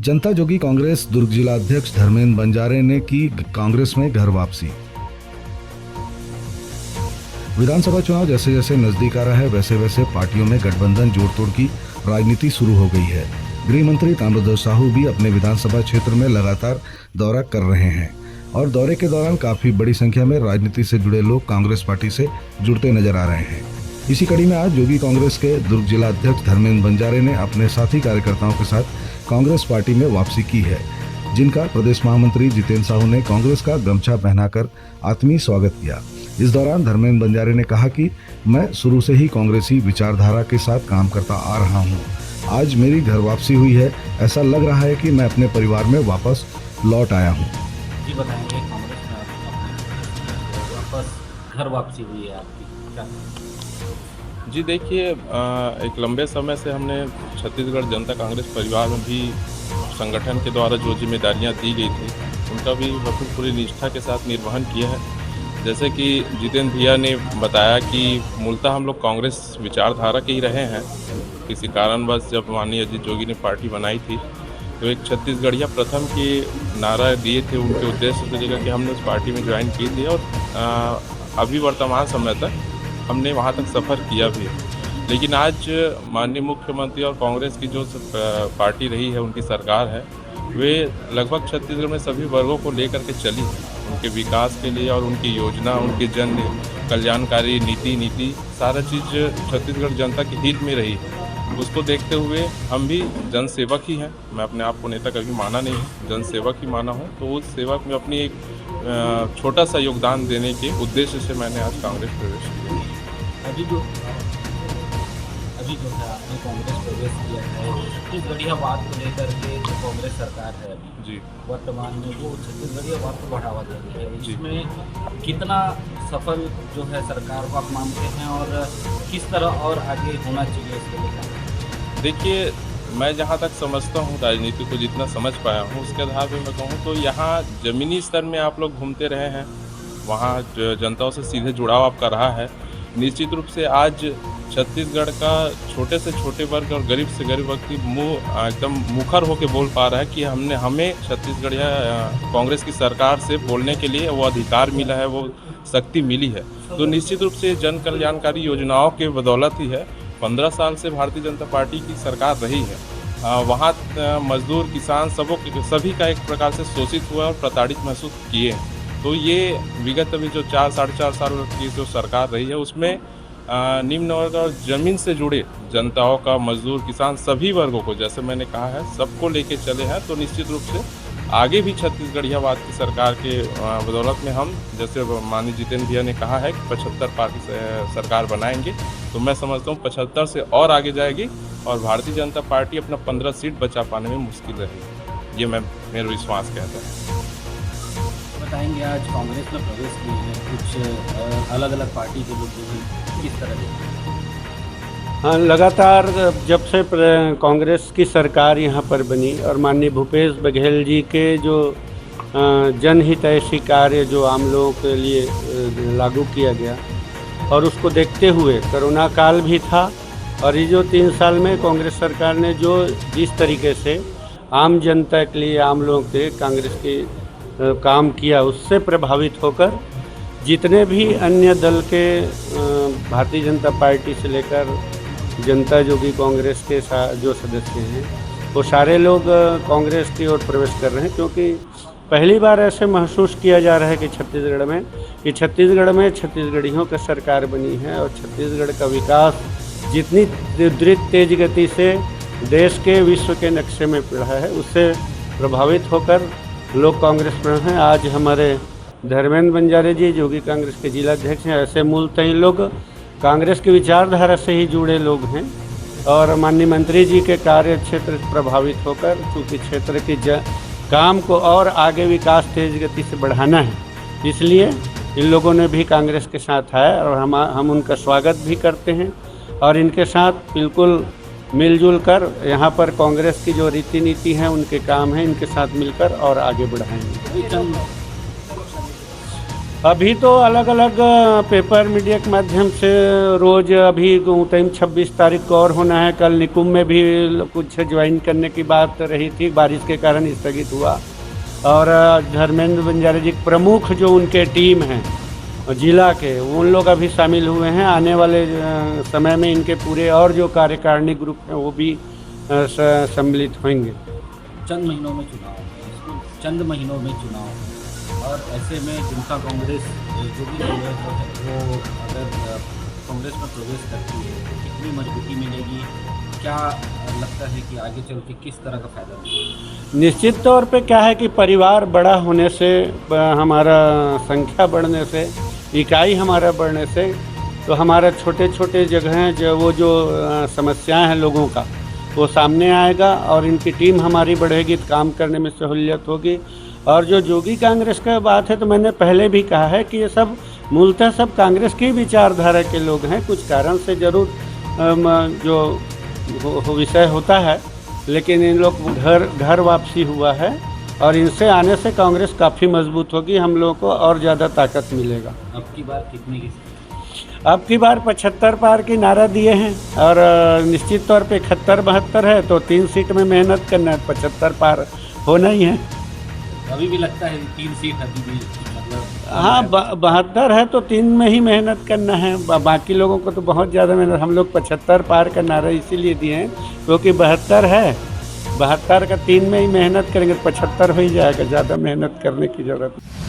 जनता जोगी कांग्रेस दुर्ग जिला अध्यक्ष धर्मेंद्र बंजारे ने की कांग्रेस में घर वापसी। विधानसभा चुनाव जैसे जैसे नजदीक आ रहा है वैसे वैसे पार्टियों में गठबंधन जोड़ तोड़ की राजनीति शुरू हो गई है। गृह मंत्री ताम्रध्वज साहू भी अपने विधानसभा क्षेत्र में लगातार दौरा कर रहे हैं और दौरे के दौरान काफी बड़ी संख्या में राजनीति से जुड़े लोग कांग्रेस पार्टी से जुड़ते नजर आ रहे हैं। इसी कड़ी में आज जोगी कांग्रेस के दुर्ग जिला अध्यक्ष धर्मेंद्र बंजारे ने अपने साथी कार्यकर्ताओं के साथ कांग्रेस पार्टी में वापसी की है, जिनका प्रदेश महामंत्री जितेंद्र साहू ने कांग्रेस का गमछा पहनाकर आत्मीय स्वागत किया। इस दौरान धर्मेंद्र बंजारे ने कहा कि मैं शुरू से ही कांग्रेसी विचारधारा के साथ काम करता आ रहा हूं। आज मेरी घर वापसी हुई है, ऐसा लग रहा है कि मैं अपने परिवार में वापस लौट आया हूं। जी बताएंगे, कांग्रेस में वापस घर वापसी हुई है आपकी क्या? जी देखिए, एक लंबे समय से हमने छत्तीसगढ़ जनता कांग्रेस परिवार में भी संगठन के द्वारा जो जिम्मेदारियां दी गई थी उनका भी पूरी निष्ठा के साथ निर्वहन किया है। जैसे कि जितेंद्र भैया ने बताया कि मूलतः हम लोग कांग्रेस विचारधारा के ही रहे हैं। किसी कारणवश जब माननीय अजीत जोगी ने पार्टी बनाई थी तो एक छत्तीसगढ़िया प्रथम की नारा दिए थे, उनके उद्देश्य से लेकर कि हमने उस पार्टी में ज्वाइन की थी और अभी वर्तमान समय तक हमने वहाँ तक सफ़र किया भी। लेकिन आज माननीय मुख्यमंत्री और कांग्रेस की जो पार्टी रही है, उनकी सरकार है, वे लगभग छत्तीसगढ़ में सभी वर्गों को लेकर के चली है। उनके विकास के लिए और उनकी योजना, उनकी जन कल्याणकारी नीति सारा चीज़ छत्तीसगढ़ जनता के हित में रही है। उसको देखते हुए हम भी जनसेवक ही हैं। मैं अपने आप को नेता कभी माना नहीं है, जनसेवक ही माना हूँ। तो उस सेवक में अपनी एक छोटा सा योगदान देने के उद्देश्य से मैंने आज कांग्रेस प्रवेश किया। अभी जो है आपने कांग्रेस प्रवेश किया है, छत्तीसगढ़ियावाद को लेकर के जो कांग्रेस सरकार है अभी जी वर्तमान में, वो छत्तीसगढ़ियावाद को बढ़ावा दे रही है। इसमें कितना सफल जो है सरकार को आप मानते हैं और किस तरह और आगे होना चाहिए इसके लेकर? देखिए, मैं जहाँ तक समझता हूँ, राजनीति को जितना समझ पाया हूँ उसके आधार पर मैं कहूँ तो यहाँ ज़मीनी स्तर में आप लोग घूमते रहे हैं, वहाँ जनताओं से सीधे जुड़ाव आपका रहा है। निश्चित रूप से आज छत्तीसगढ़ का छोटे से छोटे वर्ग और गरीब से गरीब व्यक्ति एकदम मुखर होकर बोल पा रहा है कि हमें छत्तीसगढ़ या कांग्रेस की सरकार से बोलने के लिए वो अधिकार मिला है, वो शक्ति मिली है। तो निश्चित रूप से जन कल्याणकारी योजनाओं के बदौलत ही है। 15 साल से भारतीय जनता पार्टी की सरकार रही है। वहाँ मजदूर, किसान सभी का एक प्रकार से शोषित हुआ और प्रताड़ित महसूस किए हैं। तो ये विगत अभी जो 4-4.5 साल की जो सरकार रही है उसमें निम्न वर्ग और ज़मीन से जुड़े जनताओं का, मजदूर, किसान सभी वर्गों को, जैसे मैंने कहा है, सबको लेके चले हैं। तो निश्चित रूप से आगे भी छत्तीसगढ़ियावाद की सरकार के बदौलत में हम, जैसे माननीय जितेंद्र भैया ने कहा है कि 75 पार्टी से सरकार बनाएंगे, तो मैं समझता हूँ 75 से और आगे जाएगी और भारतीय जनता पार्टी अपना 15 सीट बचा पाने में मुश्किल रहेगी। ये मेरा विश्वास कहता है। बताएंगे, आज कांग्रेस में प्रवेश किए हैं कुछ अलग अलग पार्टी के लोग, किस तरह के? हाँ, लगातार जब से कांग्रेस की सरकार यहाँ पर बनी और माननीय भूपेश बघेल जी के जो जनहितैषी कार्य जो आम लोगों के लिए लागू किया गया और उसको देखते हुए कोरोना काल भी था और ये जो 3 साल में कांग्रेस सरकार ने जो जिस तरीके से आम जनता के लिए, आम लोगों के कांग्रेस की काम किया, उससे प्रभावित होकर जितने भी अन्य दल के भारतीय जनता पार्टी से लेकर जनता जोगी कांग्रेस के जो सदस्य हैं वो सारे लोग कांग्रेस की ओर प्रवेश कर रहे हैं, क्योंकि पहली बार ऐसे महसूस किया जा रहा है कि छत्तीसगढ़ में छत्तीसगढ़ियों की सरकार बनी है और छत्तीसगढ़ का विकास जितनी द्रुत तेज गति से देश के, विश्व के नक्शे में बढ़ा है, उससे प्रभावित होकर लोग कांग्रेस में हैं। आज हमारे धर्मेंद्र बंजारे जी जोगी कांग्रेस के जिला अध्यक्ष हैं। ऐसे मूलतः इन लोग कांग्रेस की विचारधारा से ही जुड़े लोग हैं और माननीय मंत्री जी के कार्य क्षेत्र से प्रभावित होकर, चूँकि क्षेत्र की काम को और आगे विकास तेज गति से बढ़ाना है, इसलिए इन लोगों ने भी कांग्रेस के साथ आया और हम उनका स्वागत भी करते हैं और इनके साथ बिल्कुल मिलजुल कर यहाँ पर कांग्रेस की जो रीति नीति है, उनके काम हैं, इनके साथ मिलकर और आगे बढ़ाएंगे। अभी तो अलग अलग पेपर मीडिया के माध्यम से रोज़ अभी टाइम 26 तारीख को और होना है। कल निकुंभ में भी कुछ ज्वाइन करने की बात रही थी, बारिश के कारण स्थगित हुआ। और धर्मेंद्र बंजारे जी प्रमुख जो उनके टीम हैं जिला के, उन लोग अभी शामिल हुए हैं। आने वाले समय में इनके पूरे और जो कार्यकारिणी ग्रुप हैं वो भी सम्मिलित होंगे। चंद महीनों में चुनाव, इसको चंद महीनों में चुनाव, और ऐसे में जनता कांग्रेस जो भी कांग्रेस जो है वो अगर कांग्रेस में प्रवेश करती है तो कितनी मजबूती मिलेगी, क्या लगता है कि आगे चल के किस तरह का फायदा मिलेगा? निश्चित तौर पे क्या है कि परिवार बड़ा होने से, हमारा संख्या बढ़ने से, इकाई हमारा बढ़ने से, तो हमारा छोटे छोटे जगहें जो समस्याएं हैं लोगों का वो सामने आएगा और इनकी टीम हमारी बढ़ेगी तो काम करने में सहूलियत होगी। और जो जोगी कांग्रेस का बात है तो मैंने पहले भी कहा है कि ये सब मूलतः सब कांग्रेस की विचारधारा के लोग हैं। कुछ कारण से ज़रूर जो विषय होता है, लेकिन इन लोग घर वापसी हुआ है और इनसे आने से कांग्रेस काफ़ी मजबूत होगी, हम लोगों को और ज़्यादा ताकत मिलेगा। अब की बार कितने की? अब की बार 75 पार की नारा दिए हैं और निश्चित तौर पे 71-72 है तो 3 सीट में मेहनत करना है, 75 पार होना ही है। अभी भी लगता है 3 सीट अभी भी मतलब? हाँ, 72 है तो 3 में ही मेहनत करना है। बाकी लोगों को तो बहुत ज़्यादा मेहनत, हम लोग 75 पार का नारा इसीलिए दिए हैं क्योंकि 72 है, 72 का 3 में ही मेहनत करेंगे, 75 हो ही जाएगा, ज़्यादा मेहनत करने की ज़रूरत नहीं।